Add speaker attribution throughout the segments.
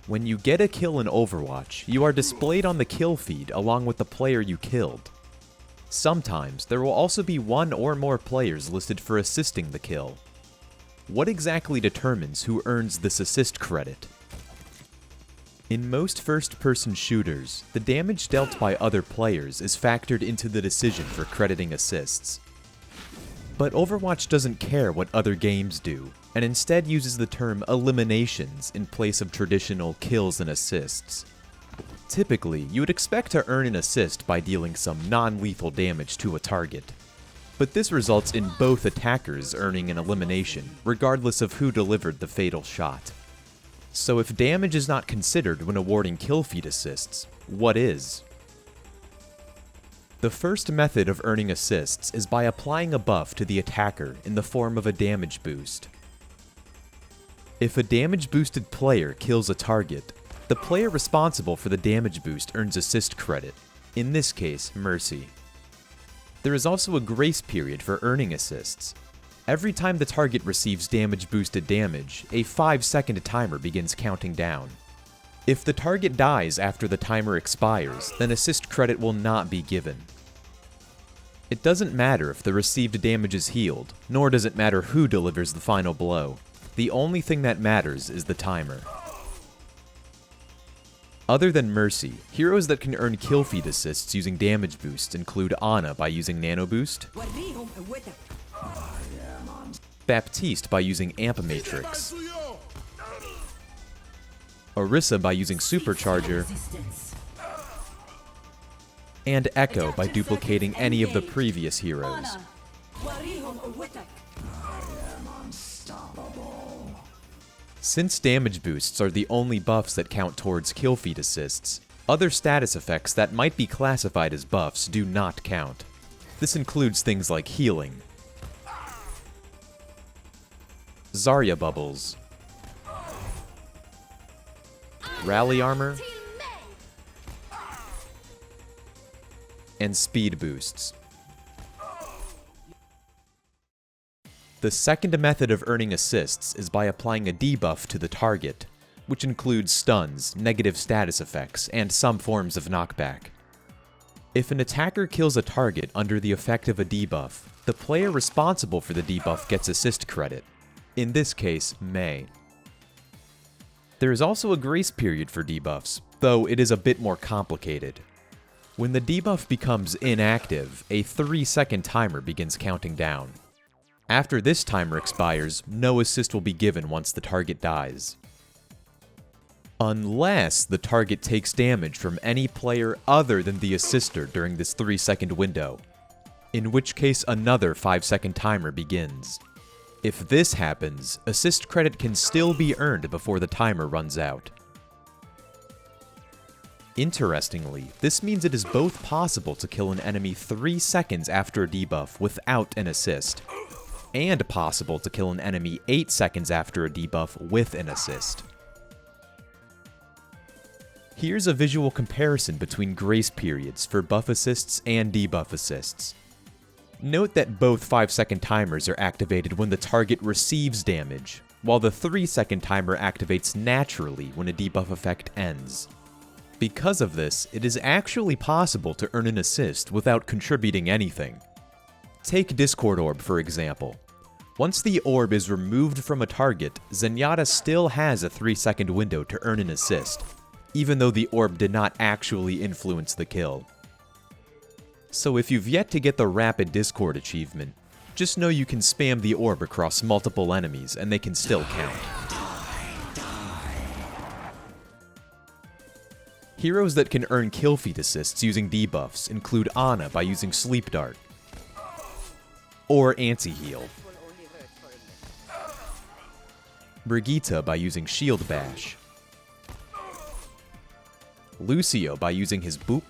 Speaker 1: When you get a kill in Overwatch, you are displayed on the kill feed along with the player you killed. Sometimes, there will also be one or more players listed for assisting the kill. What exactly determines who earns this assist credit? In most first-person shooters, the damage dealt by other players is factored into the decision for crediting assists. But Overwatch doesn't care what other games do, and instead uses the term eliminations in place of traditional kills and assists. Typically, you would expect to earn an assist by dealing some non-lethal damage to a target. But this results in both attackers earning an elimination, regardless of who delivered the fatal shot. So if damage is not considered when awarding Killfeed assists, what is? The first method of earning assists is by applying a buff to the attacker in the form of a damage boost. If a damage-boosted player kills a target, the player responsible for the damage boost earns assist credit, in this case, Mercy. There is also a grace period for earning assists. Every time the target receives damage-boosted damage, a 5-second timer begins counting down. If the target dies after the timer expires, then assist credit will not be given. It doesn't matter if the received damage is healed, nor does it matter who delivers the final blow. The only thing that matters is the timer. Other than Mercy, heroes that can earn Killfeed assists using damage boosts include Ana by using Nano Boost, Baptiste by using Amp Matrix, Orisa by using Supercharger, and Echo by duplicating any of the previous heroes. Since damage boosts are the only buffs that count towards Killfeed assists, other status effects that might be classified as buffs do not count. This includes things like healing, Zarya bubbles, rally armor, and speed boosts. The second method of earning assists is by applying a debuff to the target, which includes stuns, negative status effects, and some forms of knockback. If an attacker kills a target under the effect of a debuff, the player responsible for the debuff gets assist credit, in this case, Mei. There is also a grace period for debuffs, though it is a bit more complicated. When the debuff becomes inactive, a 3-second timer begins counting down. After this timer expires, no assist will be given once the target dies. Unless the target takes damage from any player other than the assister during this 3-second window, in which case another 5-second timer begins. If this happens, assist credit can still be earned before the timer runs out. Interestingly, this means it is both possible to kill an enemy 3 seconds after a debuff without an assist, and possible to kill an enemy 8 seconds after a debuff with an assist. Here's a visual comparison between grace periods for buff assists and debuff assists. Note that both 5-second timers are activated when the target receives damage, while the 3-second timer activates naturally when a debuff effect ends. Because of this, it is actually possible to earn an assist without contributing anything. Take Discord Orb for example. Once the orb is removed from a target, Zenyatta still has a 3-second window to earn an assist, even though the orb did not actually influence the kill. So if you've yet to get the Rapid Discord achievement, just know you can spam the orb across multiple enemies and they can still count. Heroes that can earn Killfeed assists using debuffs include Ana by using Sleep Dart, or Anti-Heal, Brigitte by using Shield Bash, Lucio by using his Boop,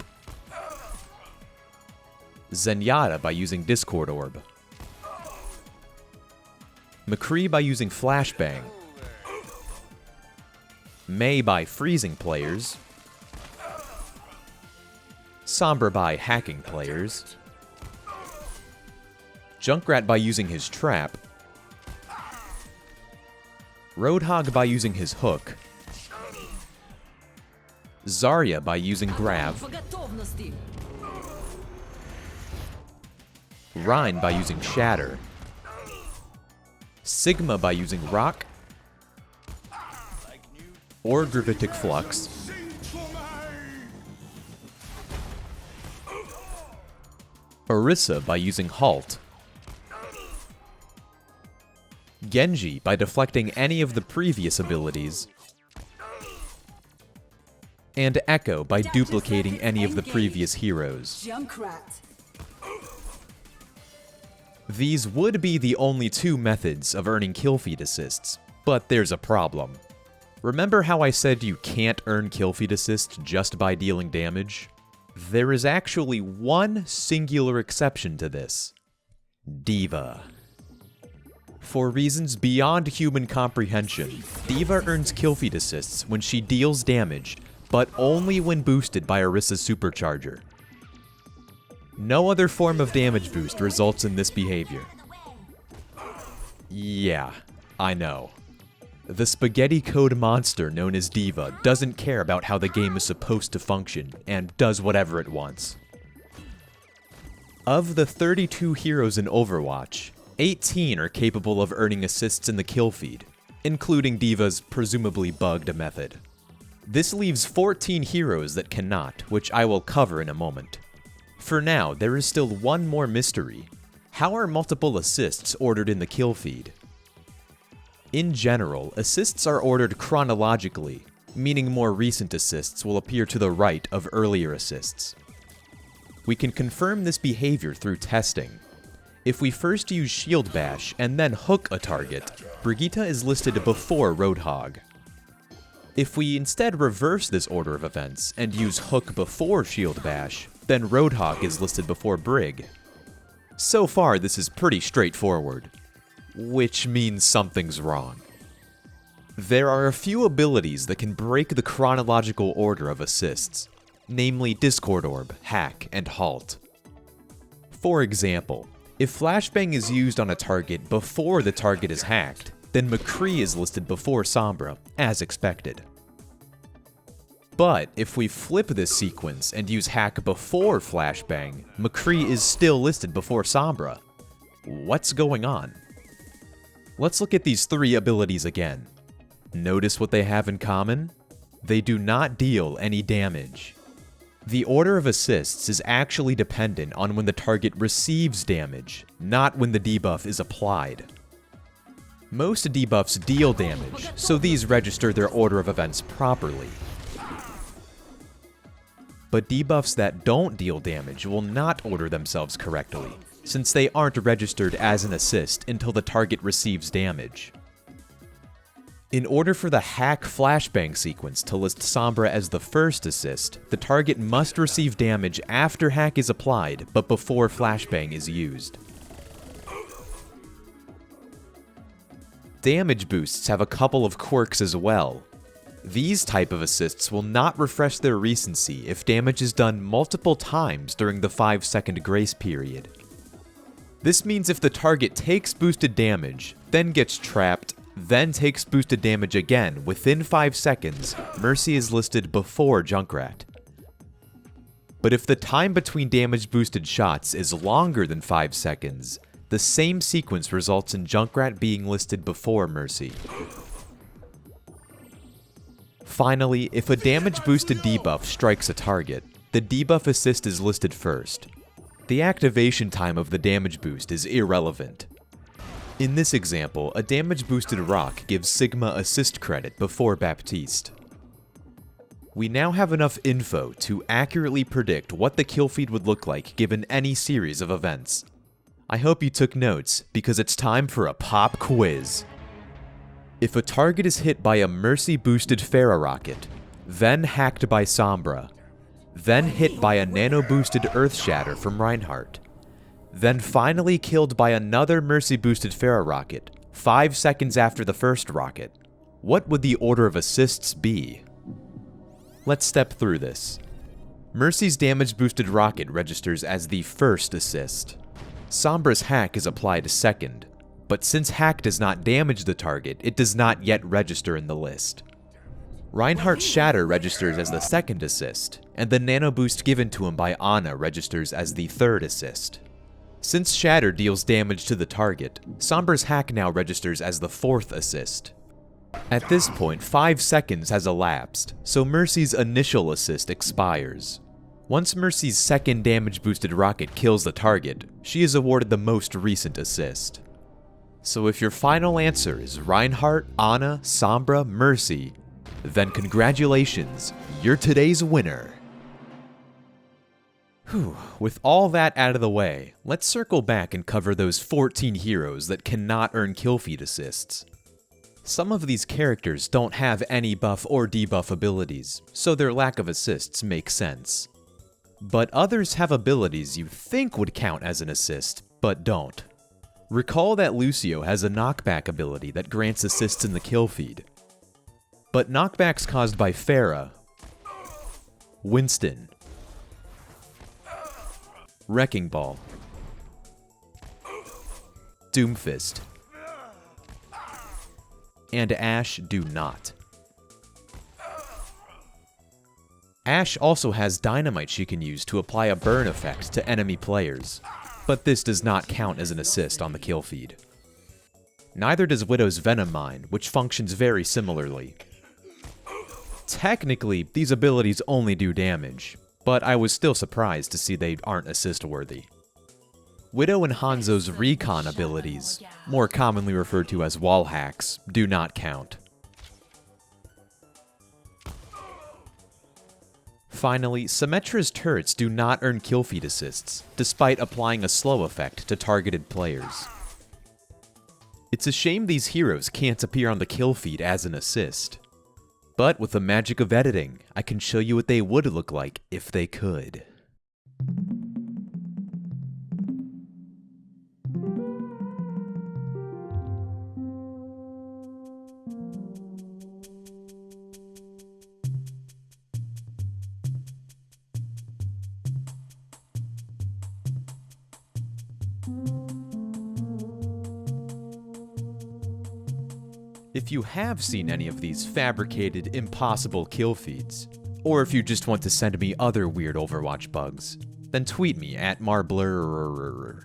Speaker 1: Zenyatta by using Discord Orb, McCree by using Flashbang, Mei by freezing players, Sombra by hacking players, Junkrat by using his trap, Roadhog by using his hook, Zarya by using Grav, Rein by using Shatter, Sigma by using Rock, or Gravitic Flux, Orisa by using Halt, Genji by deflecting any of the previous abilities, and Echo by duplicating any of the previous heroes. These would be the only two methods of earning Killfeed assists, but there's a problem. Remember how I said you can't earn Killfeed assists just by dealing damage? There is actually one singular exception to this: D.Va. For reasons beyond human comprehension, D.Va earns Killfeed assists when she deals damage, but only when boosted by Orisa's supercharger. No other form of damage boost results in this behavior. Yeah, I know. The spaghetti code monster known as D.Va doesn't care about how the game is supposed to function, and does whatever it wants. Of the 32 heroes in Overwatch, 18 are capable of earning assists in the kill feed, including D.Va's presumably bugged method. This leaves 14 heroes that cannot, which I will cover in a moment. For now, there is still one more mystery. How are multiple assists ordered in the kill feed? In general, assists are ordered chronologically, meaning more recent assists will appear to the right of earlier assists. We can confirm this behavior through testing. If we first use Shield Bash and then hook a target, Brigitte is listed before Roadhog. If we instead reverse this order of events and use Hook before Shield Bash, then Roadhog is listed before Brig. So far, this is pretty straightforward, which means something's wrong. There are a few abilities that can break the chronological order of assists, namely Discord Orb, Hack, and Halt. For example, if Flashbang is used on a target before the target is hacked, then McCree is listed before Sombra, as expected. But if we flip this sequence and use Hack before Flashbang, McCree is still listed before Sombra. What's going on? Let's look at these three abilities again. Notice what they have in common? They do not deal any damage. The order of assists is actually dependent on when the target receives damage, not when the debuff is applied. Most debuffs deal damage, so these register their order of events properly. But debuffs that don't deal damage will not order themselves correctly, since they aren't registered as an assist until the target receives damage. In order for the Hack Flashbang sequence to list Sombra as the first assist, the target must receive damage after Hack is applied, but before Flashbang is used. Damage boosts have a couple of quirks as well. These type of assists will not refresh their recency if damage is done multiple times during the 5-second grace period. This means if the target takes boosted damage, then gets trapped, then takes boosted damage again within 5 seconds, Mercy is listed before Junkrat. But if the time between damage boosted shots is longer than 5 seconds, the same sequence results in Junkrat being listed before Mercy. Finally, if a damage-boosted debuff strikes a target, the debuff assist is listed first. The activation time of the damage boost is irrelevant. In this example, a damage-boosted Rock gives Sigma assist credit before Baptiste. We now have enough info to accurately predict what the kill feed would look like given any series of events. I hope you took notes, because it's time for a pop quiz. If a target is hit by a Mercy-boosted Pharah rocket, then hacked by Sombra, then hit by a nano-boosted Earth Shatter from Reinhardt, then finally killed by another Mercy-boosted Pharah rocket, 5 seconds after the first rocket, what would the order of assists be? Let's step through this. Mercy's damage-boosted rocket registers as the first assist. Sombra's hack is applied second, but since hack does not damage the target, it does not yet register in the list. Reinhardt's Shatter registers as the second assist, and the nano boost given to him by Ana registers as the third assist. Since Shatter deals damage to the target, Sombr's hack now registers as the fourth assist. At this point, 5 seconds has elapsed, so Mercy's initial assist expires. Once Mercy's second damage-boosted rocket kills the target, she is awarded the most recent assist. So if your final answer is Reinhardt, Ana, Sombra, Mercy, then congratulations, you're today's winner. Whew, with all that out of the way, let's circle back and cover those 14 heroes that cannot earn Killfeed assists. Some of these characters don't have any buff or debuff abilities, so their lack of assists makes sense. But others have abilities you think would count as an assist, but don't. Recall that Lucio has a knockback ability that grants assists in the kill feed. But knockbacks caused by Pharah, Winston, Wrecking Ball, Doomfist, and Ashe do not. Ashe also has dynamite she can use to apply a burn effect to enemy players, but this does not count as an assist on the kill feed. Neither does Widow's Venom Mine, which functions very similarly. Technically, these abilities only do damage, but I was still surprised to see they aren't assist-worthy. Widow and Hanzo's recon abilities, more commonly referred to as wall hacks, do not count. Finally, Symmetra's turrets do not earn killfeed assists, despite applying a slow effect to targeted players. It's a shame these heroes can't appear on the kill feed as an assist. But with the magic of editing, I can show you what they would look like if they could. If you have seen any of these fabricated, impossible kill feeds, or if you just want to send me other weird Overwatch bugs, then tweet me at Marblr.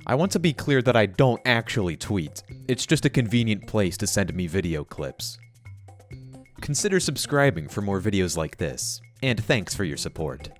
Speaker 1: I want to be clear that I don't actually tweet, it's just a convenient place to send me video clips. Consider subscribing for more videos like this, and thanks for your support.